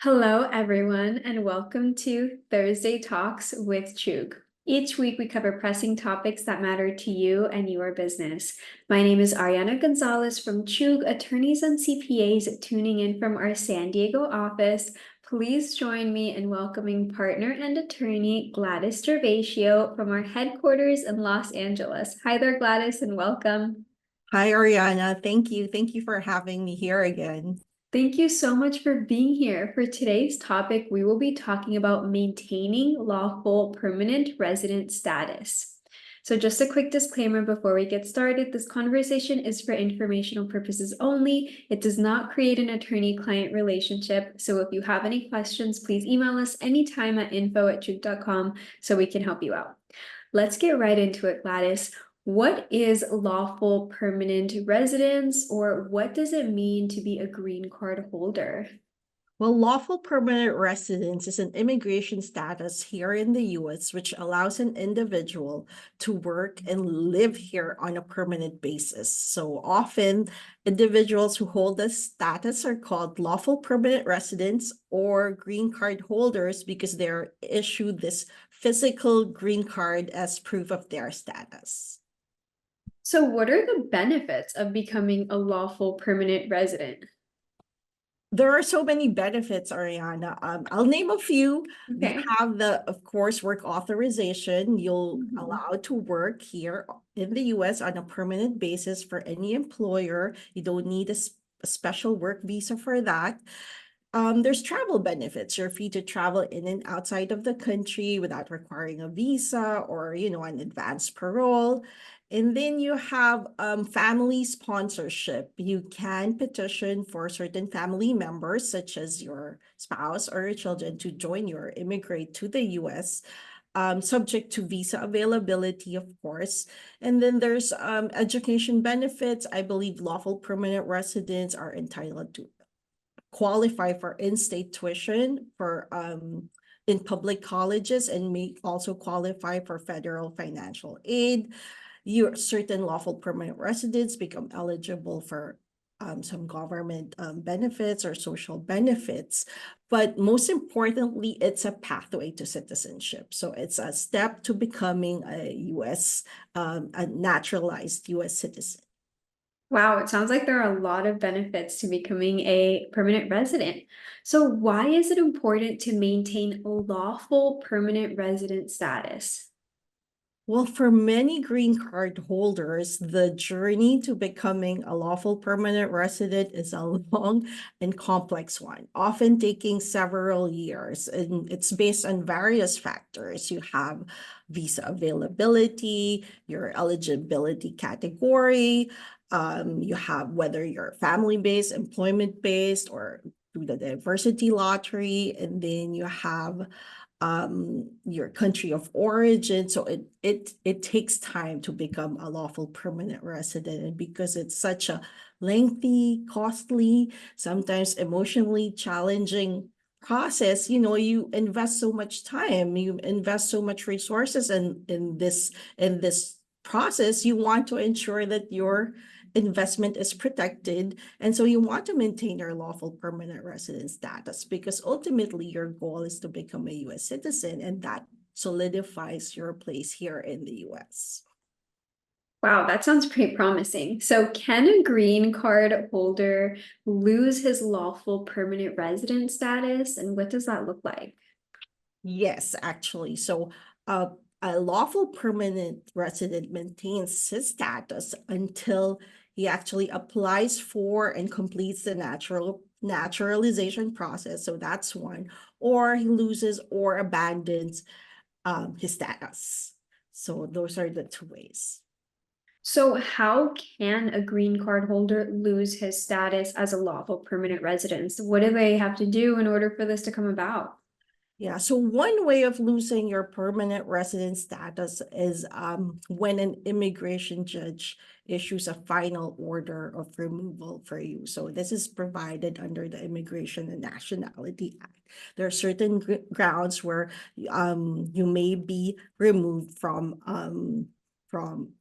Hello, everyone, and welcome to Thursday Talks with Chug. Each week, we cover pressing topics that matter to you and your business. My name is Arianna Gonzalez from Chug, attorneys and CPAs tuning in from our San Diego office. Please join me in welcoming partner and attorney Gladys Gervacio from our headquarters in Los Angeles. Hi there, Gladys, and welcome. Hi, Ariana. Thank you. Thank you for having me here again. Thank you so much for being here. For today's topic, we will be talking about maintaining lawful permanent resident status. So just a quick disclaimer before we get started, this conversation is for informational purposes only. It does not create an attorney-client relationship. So if you have any questions, please email us anytime at info@juke.com so we can help you out. Let's get right into it, Gladys. What is lawful permanent residence, or what does it mean to be a green card holder? Well, lawful permanent residence is an immigration status here in the US, which allows an individual to work and live here on a permanent basis. So often, individuals who hold this status are called lawful permanent residents or green card holders because they're issued this physical green card as proof of their status. So, what are the benefits of becoming a lawful permanent resident? There are so many benefits, Ariana. I'll name a few. You Okay. have of course, work authorization. You'll Mhm. allowed to work here in the US on a permanent basis for any employer. You don't need a special work visa for that. There's travel benefits. You're free to travel in and outside of the country without requiring a visa or, an advanced parole. And then you have family sponsorship. You can petition for certain family members, such as your spouse or your children, to join you or immigrate to the US, subject to visa availability, of course. And then there's education benefits. I believe lawful permanent residents are entitled to qualify for in-state tuition for in public colleges and may also qualify for federal financial aid. Your certain lawful permanent residents become eligible for some government benefits or social benefits. But most importantly, it's a pathway to citizenship. So it's a step to becoming a naturalized US citizen. Wow, it sounds like there are a lot of benefits to becoming a permanent resident. So, why is it important to maintain lawful permanent resident status? Well, for many green card holders, the journey to becoming a lawful permanent resident is a long and complex one, often taking several years. And it's based on various factors. You have visa availability, your eligibility category, you have whether you're family-based, employment-based, or through the diversity lottery, and then you have your country of origin. So it takes time to become a lawful permanent resident. And because it's such a lengthy, costly, sometimes emotionally challenging process, you invest so much time, you invest so much resources in this process. You want to ensure that your investment is protected. And so you want to maintain your lawful permanent resident status because ultimately your goal is to become a US citizen, and that solidifies your place here in the US. Wow, that sounds pretty promising. So, can a green card holder lose his lawful permanent resident status? And what does that look like? Yes, actually. So a lawful permanent resident maintains his status until he actually applies for and completes the naturalization process. So that's one, or he loses or abandons his status. So those are the two ways. So, how can a green card holder lose his status as a lawful permanent resident? What do they have to do in order for this to come about? Yeah, so one way of losing your permanent resident status is when an immigration judge issues a final order of removal for you. So this is provided under the Immigration and Nationality Act. There are certain grounds where you may be removed from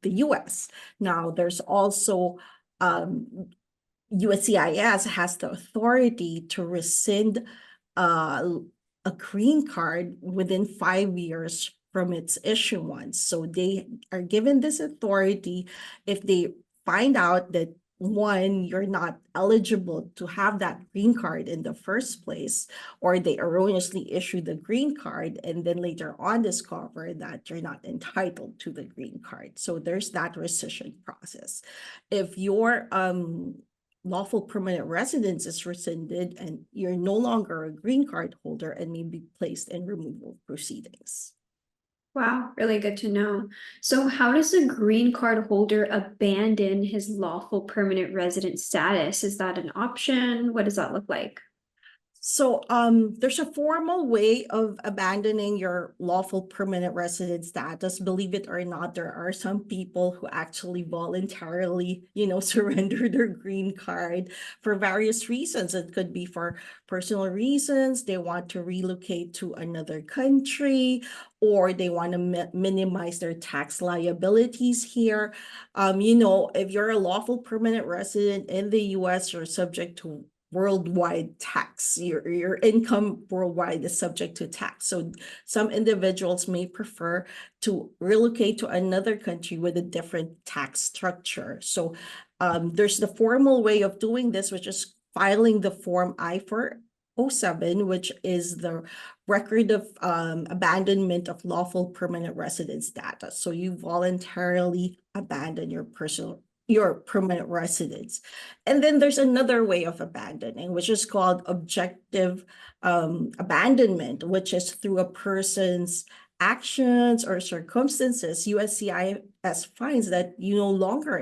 the US. Now, there's also USCIS has the authority to rescind a green card within 5 years from its issuance. So they are given this authority if they find out that one, you're not eligible to have that green card in the first place, or they erroneously issue the green card and then later on discover that you're not entitled to the green card. So there's that rescission process. If your lawful permanent residence is rescinded and you're no longer a green card holder and may be placed in removal proceedings. Wow, really good to know. So, how does a green card holder abandon his lawful permanent resident status? Is that an option? What does that look like? So there's a formal way of abandoning your lawful permanent resident status. Believe it or not, there are some people who actually voluntarily, surrender their green card for various reasons. It could be for personal reasons. They want to relocate to another country, or they want to minimize their tax liabilities here. If you're a lawful permanent resident in the US, you're subject to worldwide tax. Your income worldwide is subject to tax. So some individuals may prefer to relocate to another country with a different tax structure. So there's the formal way of doing this, which is filing the Form I-407, which is the record of abandonment of lawful permanent resident status. So you voluntarily abandon your permanent residence. And then there's another way of abandoning, which is called objective abandonment, which is through a person's actions or circumstances. USCIS finds that you no longer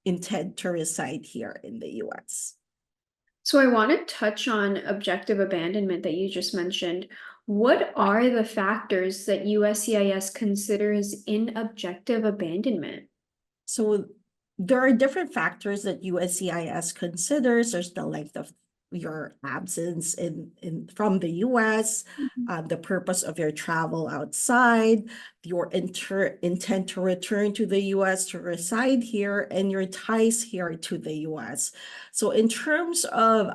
intend to reside here in the US. So, I want to touch on objective abandonment that you just mentioned. What are the factors that USCIS considers in objective abandonment? So there are different factors that USCIS considers. There's the length of your absence from the US, the purpose of your travel outside, your intent to return to the US to reside here, and your ties here to the US. So in terms of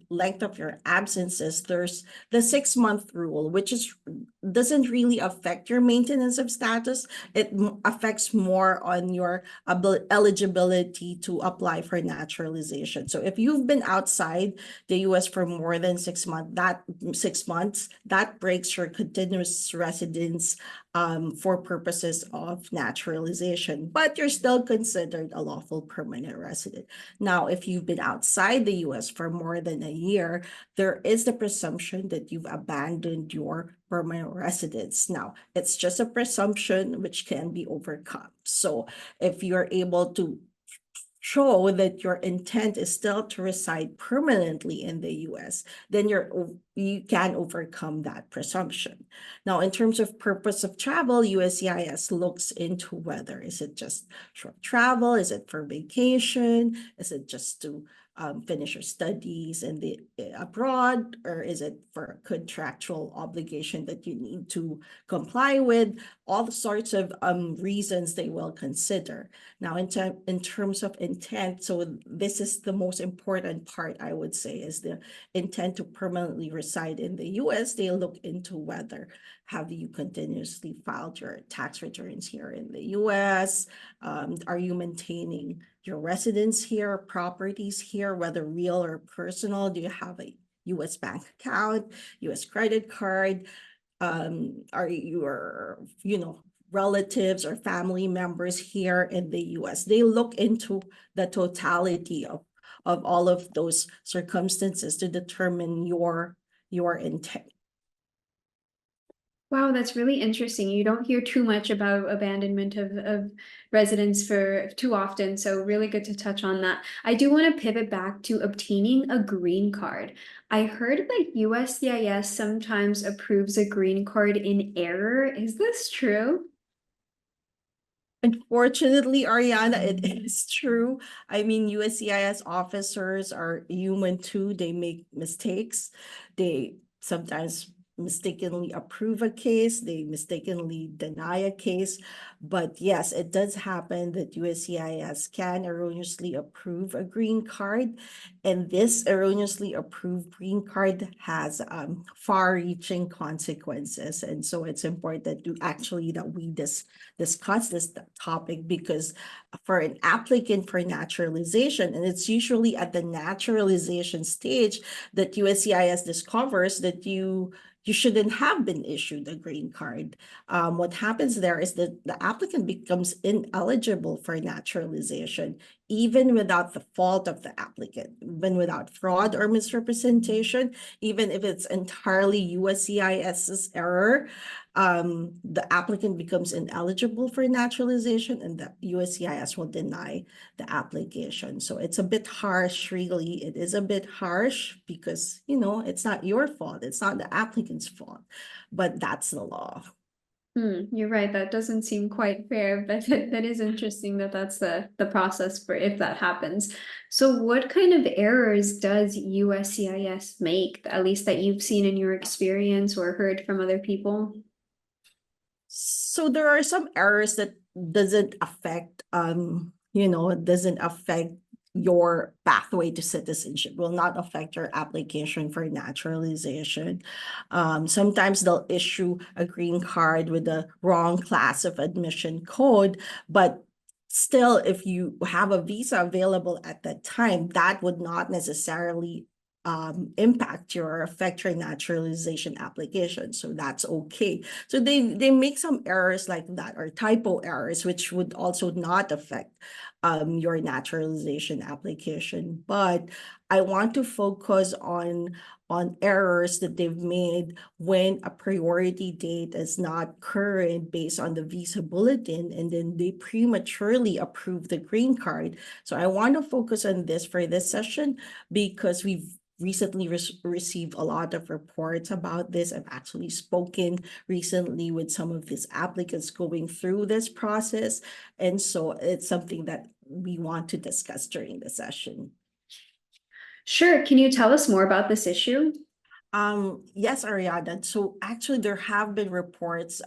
length of your absences, there's the 6-month rule, which doesn't really affect your maintenance of status. It affects more on your eligibility to apply for naturalization. So if you've been outside the US for more than 6 months, that breaks your continuous residence for purposes of naturalization, but you're still considered a lawful permanent resident. Now, if you've been outside the US for more than a year, there is the presumption that you've abandoned your permanent residence. Now, it's just a presumption which can be overcome. So if you're able to show that your intent is still to reside permanently in the US, then you can overcome that presumption. Now, in terms of purpose of travel, USCIS looks into whether is it just short travel, is it for vacation, is it just to finish your studies in the abroad, or is it for a contractual obligation that you need to comply with? All the sorts of reasons they will consider. Now, in terms of intent, so this is the most important part, I would say, is the intent to permanently reside in the US. They look into whether have you continuously filed your tax returns here in the US? Are you maintaining your residence here, properties here, whether real or personal? Do you have a US bank account, US credit card? Are your, relatives or family members here in the US? They look into the totality of all of those circumstances to determine your intent. Wow, that's really interesting. You don't hear too much about abandonment of residence for too often, so really good to touch on that. I do want to pivot back to obtaining a green card. I heard that USCIS sometimes approves a green card in error. Is this true? Unfortunately, Ariana, it is true. I mean, USCIS officers are human too. They make mistakes. They sometimes mistakenly approve a case. They mistakenly deny a case. But yes, it does happen that USCIS can erroneously approve a green card, and this erroneously approved green card has far-reaching consequences. And so it's important to actually that we discuss this topic, because for an applicant for naturalization, and it's usually at the naturalization stage that USCIS discovers that you shouldn't have been issued a green card. What happens there is that the applicant becomes ineligible for naturalization, even without the fault of the applicant, even without fraud or misrepresentation, even if it's entirely USCIS's error. The applicant becomes ineligible for naturalization, and the USCIS will deny the application. So it's a bit harsh, really. It is a bit harsh because, it's not your fault. It's not the applicant's fault, but that's the law. You're right. That doesn't seem quite fair, but that is interesting that that's the process for if that happens. So what kind of errors does USCIS make, at least that you've seen in your experience or heard from other people? So there are some errors that doesn't affect, doesn't affect your pathway to citizenship, will not affect your application for naturalization. Sometimes they'll issue a green card with the wrong class of admission code, but still, if you have a visa available at that time, that would not necessarily impact your affect your naturalization application. So that's okay. So they make some errors like that, or typo errors, which would also not affect your naturalization application. But I want to focus on errors that they've made when a priority date is not current based on the visa bulletin, and then they prematurely approve the green card. So I want to focus on this for this session, because we've recently received a lot of reports about this. I've actually spoken recently with some of these applicants going through this process. And so it's something that we want to discuss during the session. Sure. Can you tell us more about this issue? Yes, Arianna. So actually there have been reports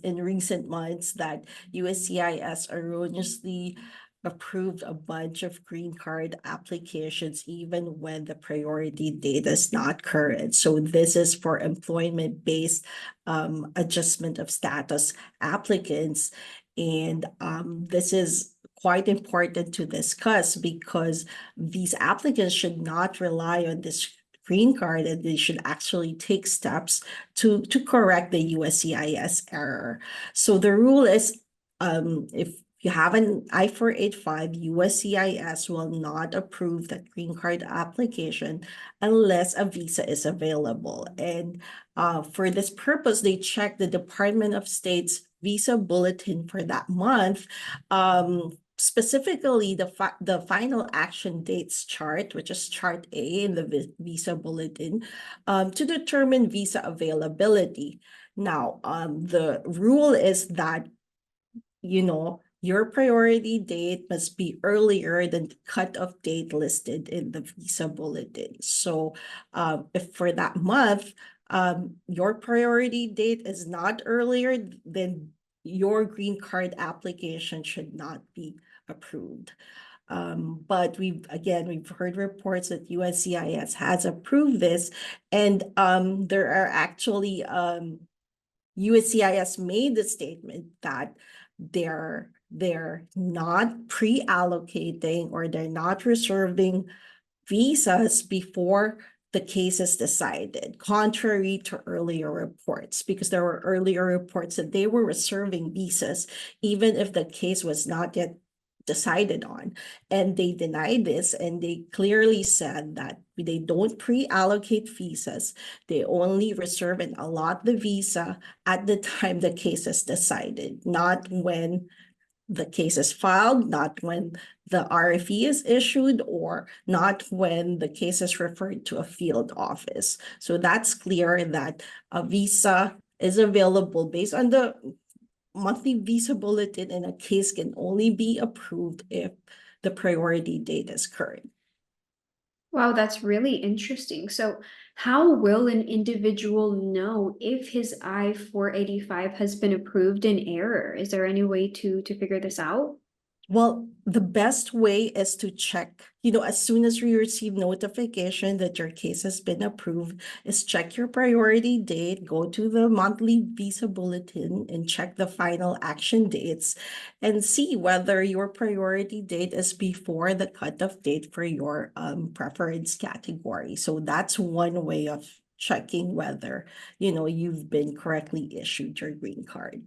in recent months that USCIS erroneously approved a bunch of green card applications even when the priority date is not current. So this is for employment-based adjustment of status applicants. And this is quite important to discuss, because these applicants should not rely on this green card, and they should actually take steps to correct the USCIS error. So the rule is, if you have an I-485, USCIS will not approve that green card application unless a visa is available. And for this purpose, they check the Department of State's visa bulletin for that month. Specifically, the final action dates chart, which is chart A in the visa bulletin, to determine visa availability. Now, the rule is that, your priority date must be earlier than the cutoff date listed in the visa bulletin. So if for that month, your priority date is not earlier, then your green card application should not be approved. But we've heard reports that USCIS has approved this, and there are actually USCIS made the statement that they're not pre-allocating, or they're not reserving visas before the case is decided, contrary to earlier reports, because there were earlier reports that they were reserving visas even if the case was not yet decided on. And they denied this, and they clearly said that they don't pre-allocate visas. They only reserve and allot the visa at the time the case is decided, not when the case is filed, not when the RFE is issued, or not when the case is referred to a field office. So that's clear that a visa is available based on the monthly visa bulletin, and a case can only be approved if the priority date is current. Wow, that's really interesting. So, how will an individual know if his I-485 has been approved in error? Is there any way to figure this out? Well, the best way is to check, as soon as you receive notification that your case has been approved, is check your priority date, go to the monthly visa bulletin and check the final action dates and see whether your priority date is before the cutoff date for your preference category. So that's one way of checking whether, you've been correctly issued your green card.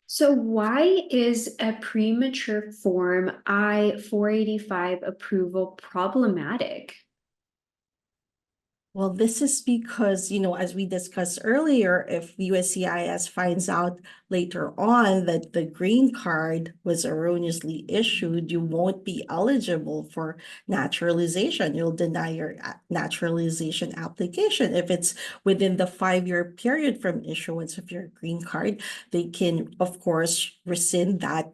So, why is a premature form I-485 approval problematic? Well, this is because, as we discussed earlier, if USCIS finds out later on that the green card was erroneously issued, you won't be eligible for naturalization. You'll deny your naturalization application. If it's within the 5-year period from issuance of your green card, they can, of course, rescind that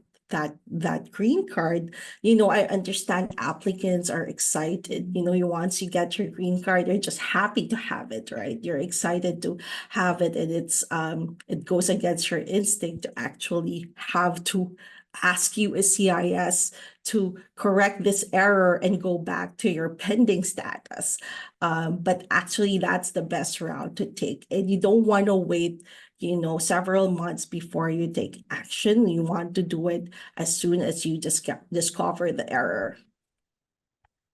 green card. I understand applicants are excited. Once you get your green card, you're just happy to have it, right? You're excited to have it, and it goes against your instinct to actually have to ask you a CIS to correct this error and go back to your pending status. But actually, that's the best route to take, and you don't want to wait several months before you take action. You want to do it as soon as you discover the error.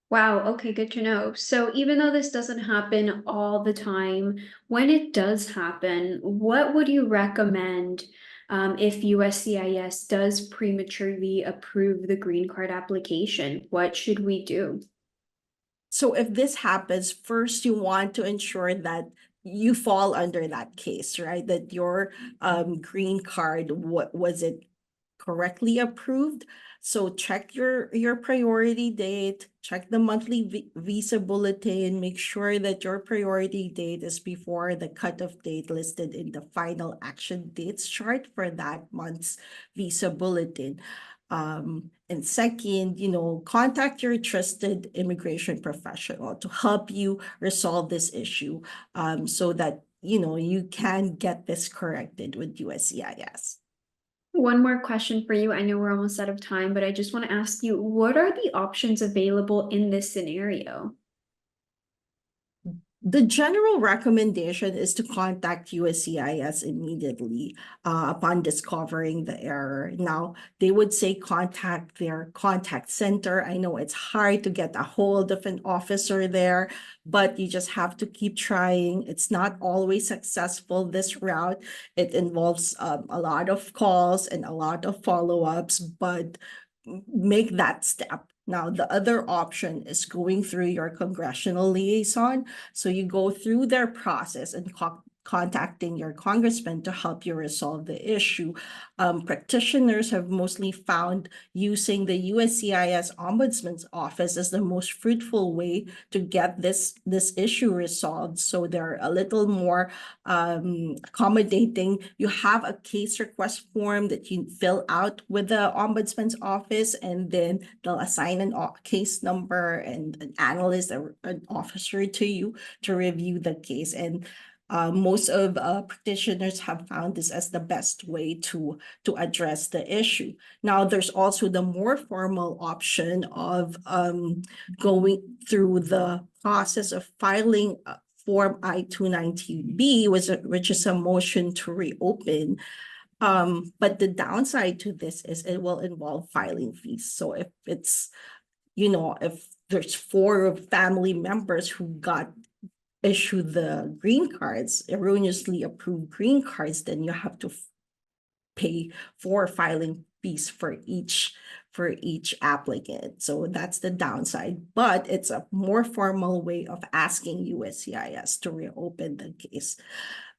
Wow, okay, good to know. So even though this doesn't happen all the time, when it does happen, what would you recommend if USCIS does prematurely approve the green card application? What should we do? So if this happens, first you want to ensure that you fall under that case, right? That your green card, what was it correctly approved? So check your priority date, check the monthly visa bulletin, make sure that your priority date is before the cutoff date listed in the final action dates chart for that month's visa bulletin. And second, contact your trusted immigration professional to help you resolve this issue, so that, you can get this corrected with USCIS. One more question for you. I know we're almost out of time, but I just want to ask you, what are the options available in this scenario? The general recommendation is to contact USCIS immediately upon discovering the error. Now, they would say contact their contact center. I know it's hard to get a hold of an officer there, but you just have to keep trying. It's not always successful, this route. It involves a lot of calls and a lot of follow-ups, but make that step. Now, the other option is going through your congressional liaison. So you go through their process and contacting your congressman to help you resolve the issue. Practitioners have mostly found using the USCIS Ombudsman's Office as the most fruitful way to get this issue resolved. So they're a little more accommodating. You have a case request form that you fill out with the Ombudsman's Office, and then they'll assign a case number and an analyst or an officer to you to review the case. And most of practitioners have found this as the best way to address the issue. Now, there's also the more formal option of going through the process of filing Form I-290B, which is a motion to reopen. But the downside to this is it will involve filing fees. So if it's, if there's 4 family members who got issued the green cards, erroneously approved green cards, then you have to pay 4 filing fees for each applicant. So that's the downside, but it's a more formal way of asking USCIS to reopen the case.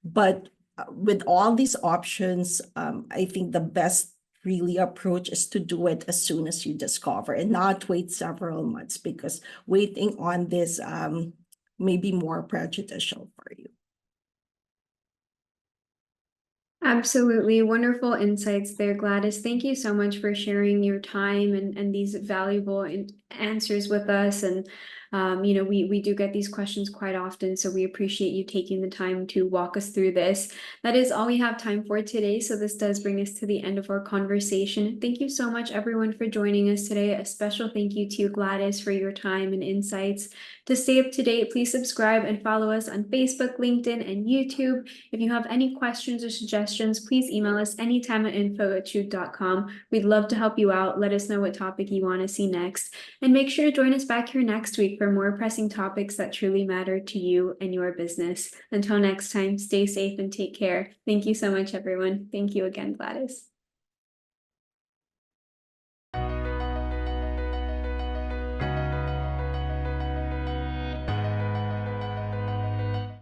But with all these options, I think the best really approach is to do it as soon as you discover and not wait several months, because waiting on this may be more prejudicial for you. Absolutely wonderful insights there, Gladys. Thank you so much for sharing your time and these valuable answers with us. And We do get these questions quite often, so we appreciate you taking the time to walk us through this. That is all we have time for today, so this does bring us to the end of our conversation. Thank you so much, everyone, for joining us today. A special thank you to Gladys for your time and insights. To stay up to date, please subscribe and follow us on Facebook, LinkedIn, and YouTube. If you have any questions or suggestions, please email us anytime at info@truth.com. We'd love to help you out. Let us know what topic you want to see next. And make sure to join us back here next week for more pressing topics that truly matter to you and your business. Until next time, stay safe and take care. Thank you so much, everyone. Thank you again, Gladys.